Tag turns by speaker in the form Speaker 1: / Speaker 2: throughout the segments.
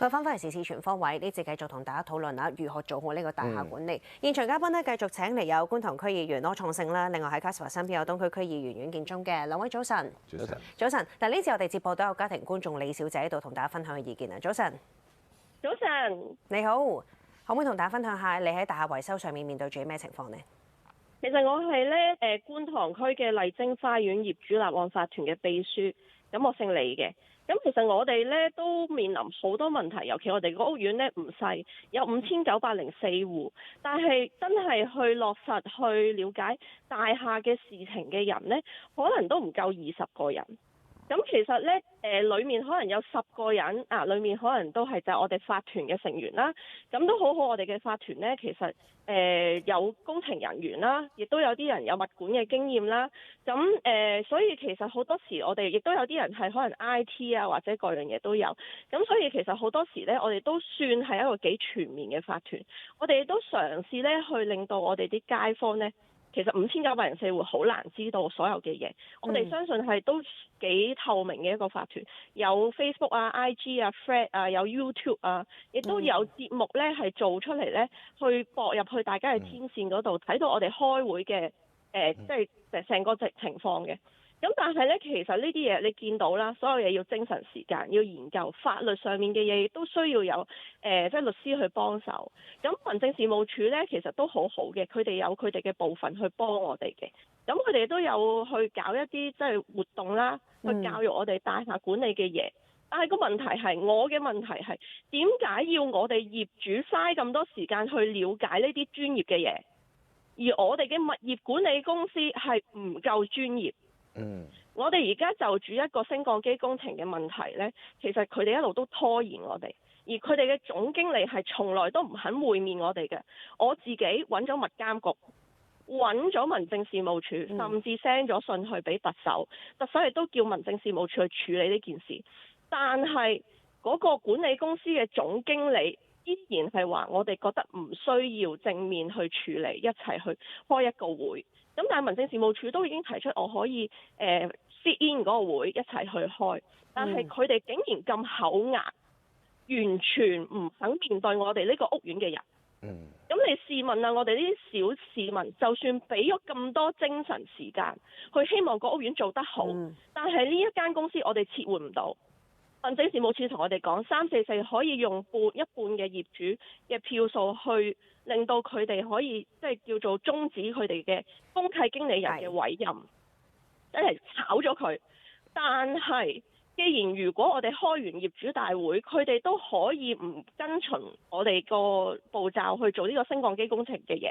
Speaker 1: 佢翻返嚟時事全方位，呢節繼續同大家討論下如何做好呢個大廈管理。現場嘉賓呢，繼續請嚟有觀塘區議員柯創盛啦，另外喺 Casper 身邊有東區區議員阮建忠嘅兩位早晨。
Speaker 2: 早晨。
Speaker 1: 早晨。但係呢次我哋接播都有家庭觀眾李小姐喺度同大家分享嘅意見啊。早晨。
Speaker 3: 早晨。
Speaker 1: 你好，可唔可以同大家分享下你喺大廈維修上面對住咩情況呢？
Speaker 3: 其實我係咧觀塘區嘅麗晶花園業主立案法團嘅秘書，咁我姓李嘅。咁其實我哋咧都面臨好多問題，尤其我哋個屋苑咧唔細，有5904戶，但係真係去落實去了解大廈嘅事情嘅人咧，可能都唔夠20個人。咁其實咧，裡面可能有10個人啊，裡面可能都係就係我哋法團嘅成員啦。咁都好好，我哋嘅法團咧，其實有工程人員啦，亦都有啲人有物管嘅經驗啦。咁所以其實好多時我哋亦都有啲人係可能 IT 啊，或者各樣嘢都有。咁所以其實好多時咧，我哋都算係一個幾全面嘅法團。我哋都嘗試咧去令到我哋啲街坊咧。其實5904戶好難知道所有嘅嘢，我哋相信係都幾透明嘅一個法團，有 Facebook 啊、IG 啊、Thread 啊，有 YouTube 啊，亦都有節目咧係做出嚟咧，去駁入去大家嘅天線嗰度，睇到我哋開會嘅即係成個情況嘅。咁但係咧，其實呢啲嘢你見到啦，所有嘢要精神時間，要研究法律上面嘅嘢，亦都需要有即係律師去幫手。咁民政事務處咧，其實都好好嘅，佢哋有佢哋嘅部分去幫我哋嘅。咁佢哋都有去搞一啲即係活動啦，去教育我哋大廈管理嘅嘢。但係個問題係，我嘅問題係點解要我哋業主嘥咁多時間去了解呢啲專業嘅嘢，而我哋嘅物業管理公司係唔夠專業？我哋而家就住一個升降機工程嘅問題呢，其實佢哋一路都拖延我哋，而佢哋嘅總經理係從來都唔肯會面我哋嘅。我自己揾咗物監局，揾咗民政事務處，甚至 send 咗信去俾特首，特首亦都叫民政事務處去處理呢件事。但係嗰個管理公司嘅總經理依然係話，我哋覺得唔需要正面去處理，一齊去開一個會。咁但係民政事務處都已經提出我可以sit in 嗰個會一齊去開，但係佢哋竟然咁口硬，完全唔肯面對我哋呢個屋苑嘅人。咁你試問啊，我哋呢啲小市民，就算俾咗咁多精神時間去希望個屋苑做得好，但係呢一間公司我哋撤換唔到。民政事務處同我哋講，344可以用一半嘅業主嘅票數去令到佢哋可以即係叫做終止佢哋嘅公契經理人嘅委任，即係炒咗佢。但係既然如果我哋開完業主大會，佢哋都可以唔跟循我哋個步驟去做呢個升降機工程嘅嘢，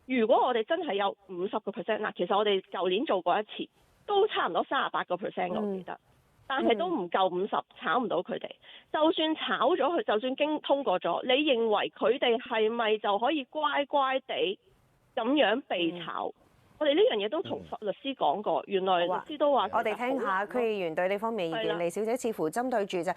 Speaker 3: 如果我哋真係有50%嗱，其實我哋舊年做過一次，都差唔多38%我記得。但係都唔夠50，炒唔到佢哋。就算炒咗佢，就算經通過咗，你認為佢哋係咪就可以乖乖地咁樣被炒？我哋呢樣嘢都同律師講過，原來律師都話。
Speaker 1: 我哋聽下區議員對呢方面意見。李小姐似乎針對住就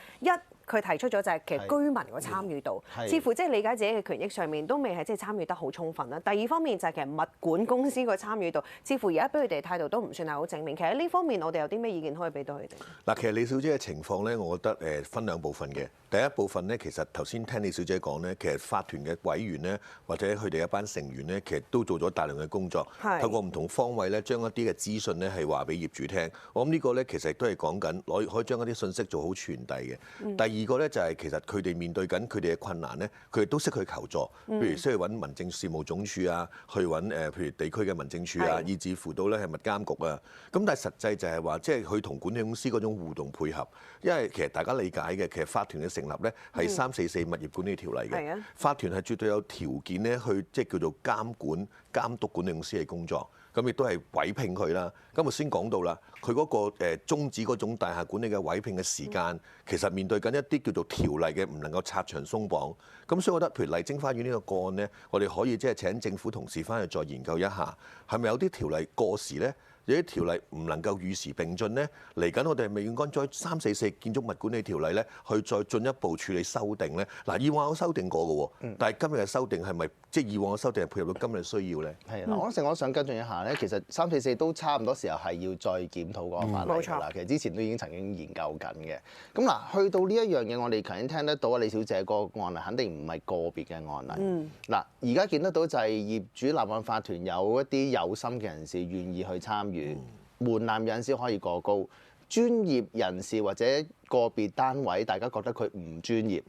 Speaker 1: 佢提出咗就係其實居民個參與度，似乎即係理解自己嘅權益上面都未係即係參與得好充分啦。第二方面就係其實物管公司個參與度，似乎而家俾佢哋態度都唔算係好正面。其實呢方面我哋有啲咩意見可以俾到佢哋？
Speaker 2: 嗱，其實李小姐嘅情況咧，我覺得分兩部分嘅。第一部分咧，其實頭先聽李小姐講咧，其實法團嘅委員咧，或者佢哋一班成員咧，其實都做咗大量嘅工作，透過唔同方位咧，將一啲嘅資訊咧係話俾業主聽。我諗呢個咧其實都係講緊可以將一啲信息做好傳遞嘅。第二個咧就係其實佢哋面對緊佢哋嘅困難咧，佢哋都識去求助，譬如需要揾民政事務總署啊，去揾譬如地區嘅民政處啊，以至乎到咧係物監局啊。咁但係實際就係話，即係佢同管理公司嗰種互動配合，因為其實大家理解嘅，其實法團嘅成立咧係344物業管理條例嘅，法團係絕對有條件咧去即係叫做監督管理公司嘅工作。咁亦都係委聘佢啦。咁我先講到啦，佢嗰個終止嗰種大廈管理嘅委聘嘅時間，其實面對緊一啲叫做條例嘅唔能夠拆牆鬆綁。咁所以我覺得，譬如麗晶花園呢個個案呢，我哋可以即係請政府同事翻去再研究一下，係咪有啲條例過時呢？有啲條例唔能夠與時並進咧？嚟緊我哋係咪應該再344建築物管理條例咧，去再進一步處理修訂咧？嗱，以往有修訂過嘅喎，但係今日嘅修訂係咪即係以往嘅修訂係配合到今日嘅需要咧？
Speaker 4: 係啦，我想跟進一下咧，其實344都差唔多時候係要再檢討嗰個法例㗎啦。其實之前都已經曾經研究緊嘅。咁嗱，去到呢一樣嘢，我哋頭先聽得到啊，李小姐個案例肯定唔係個別嘅案例。嗱，而家見得到就係業主立案法團有一啲有心嘅人士願意去參與，門檻有陣時可以過高，專業人士或者個別單位大家覺得佢唔專業。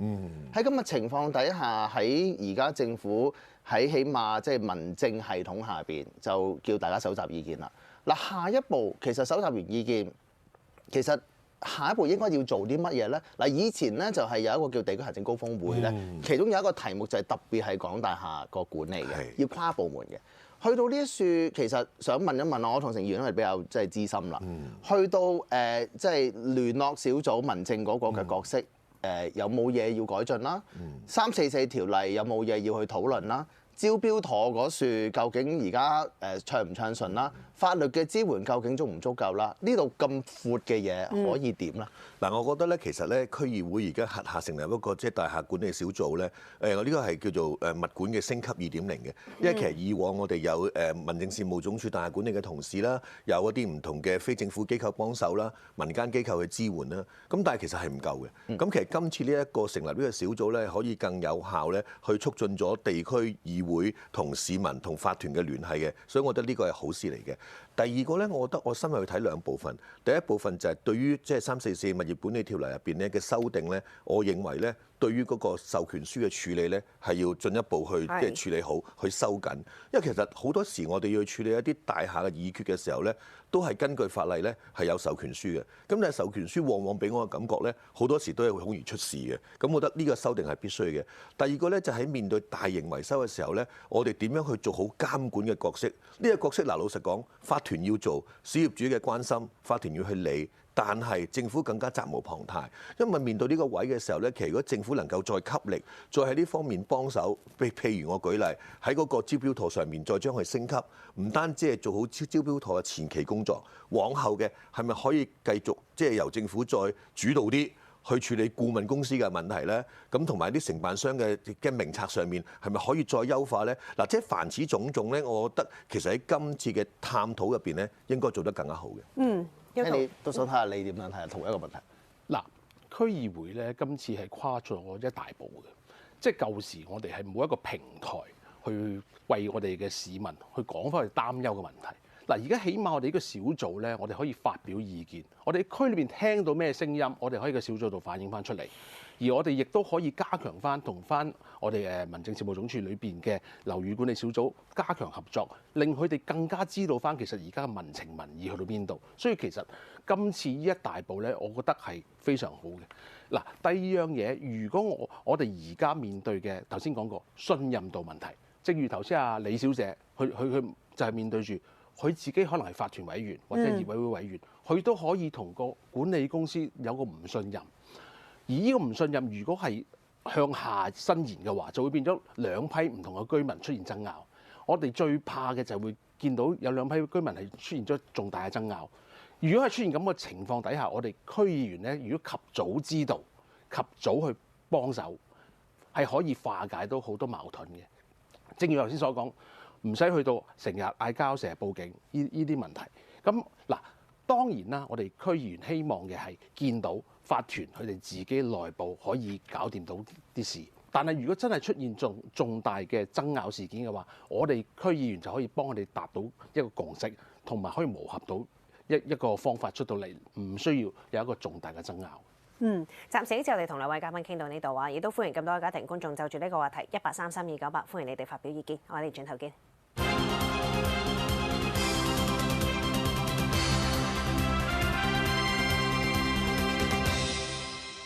Speaker 4: 喺咁嘅情況底下，喺而家政府喺起碼即係民政系統下邊就叫大家搜集意見啦。嗱，下一步其實搜集完意見，其實下一步應該要做啲乜嘢咧？嗱，以前咧就係有一個叫地區行政高峰會咧，其中有一個題目就係特別係講大廈個管理嘅，要跨部門嘅。去到呢一處，其實想問一問我，同成員係比較即係資深啦。去到即係聯絡小組民政嗰個嘅角色，有冇嘢要改進啦？344條例有冇嘢要去討論啦？招標妥嗰處究竟而家暢唔暢順啦？法律嘅支援究竟足唔足夠啦？呢度咁闊嘅嘢可以點咧？
Speaker 2: 嗱，我覺得咧，其實咧，區議會而家轄下成立一個即係大廈管理小組咧，我呢個係叫做物管嘅升級2.0嘅，因為其實以往我哋有民政事務總署大廈管理嘅同事啦，有一啲唔同嘅非政府機構幫手啦，民間機構嘅支援啦，咁但係其實係唔夠嘅。咁其實今次呢一個成立呢個小組咧，可以更有效咧去促進咗地區議會同市民同法團嘅聯繫嘅，所以我覺得呢個係好事嚟嘅。第二個咧，我覺得我深入去睇兩部分。第一部分就係對於即係344物業管理條例入邊咧嘅修訂咧，我認為咧對於嗰個授權書嘅處理咧係要進一步去即係處理好，去收緊。因為其實好多時我哋要處理一啲大廈嘅議決嘅時候咧，都係根據法例咧係有授權書嘅。咁但係授權書往往俾我嘅感覺咧，好多時都係會好易出事嘅。咁我覺得呢個修訂係必須嘅。第二個咧就喺面對大型維修嘅時候咧，我哋點樣去做好監管嘅角色？呢個角色嗱，老實講，法團要做，小業主嘅關心，法團要去理。但係政府更加責無旁貸，因為面對呢個位嘅時候咧，其實如果政府能夠再給力，再喺呢方面幫手，譬如我舉例喺嗰個招標妥上面再將佢升級，唔單止係做好招標妥嘅前期工作，往後嘅係咪可以繼續即係由政府再主導啲去處理顧問公司嘅問題咧？咁同埋啲承辦商嘅名冊上面係咪可以再優化咧？嗱，即係凡此種種咧，我覺得其實喺今次嘅探討入邊咧，應該做得更加好嘅。
Speaker 4: 你都想睇下你點樣睇下同一個問題。
Speaker 5: 嗱，區議會咧今次係跨咗一大步嘅，即係舊時我哋係冇一個平台去為我哋嘅市民去講翻佢擔憂嘅問題。嗱，而家起碼我哋呢個小組咧，我哋可以發表意見，我哋區裏邊聽到咩聲音，我哋可以喺個小組度反映翻出嚟。而我哋亦都可以加強翻同翻我哋民政事務總署裏邊嘅樓宇管理小組加強合作，令佢哋更加知道翻其實而家嘅民情民意去到邊度。所以其實今次呢一大步咧，我覺得係非常好嘅。嗱，第二樣嘢，如果我哋而家面對嘅頭先講過信任度問題，正如頭先阿李小姐，佢就係面對住佢自己可能係法團委員或者業委會委員，佢都可以同個管理公司有個唔信任。而呢個唔信任，如果係向下伸延嘅話，就會變咗兩批唔同嘅居民出現爭拗。我哋最怕嘅就係會見到有兩批居民係出現咗重大嘅爭拗。如果係出現咁嘅情況底下，我哋區議員咧，如果及早知道、及早去幫手，係可以化解到好多矛盾嘅。正如頭先所講，唔使去到成日嗌交、成日報警呢啲問題。咁嗱，當然啦，我哋區議員希望嘅係見到法團佢哋自己內部可以搞掂到啲事，但係如果真係出現重大嘅爭拗事件嘅話，我哋區議員就可以幫佢哋達到一個共識，同埋可以磨合到一個方法出到嚟，唔需要有一個重大嘅爭拗。
Speaker 1: 暫時呢次我哋同兩位嘉賓傾到呢度啊，亦都歡迎咁多家庭觀眾就住呢個話題1833-298，歡迎你哋發表意見，我哋轉頭見。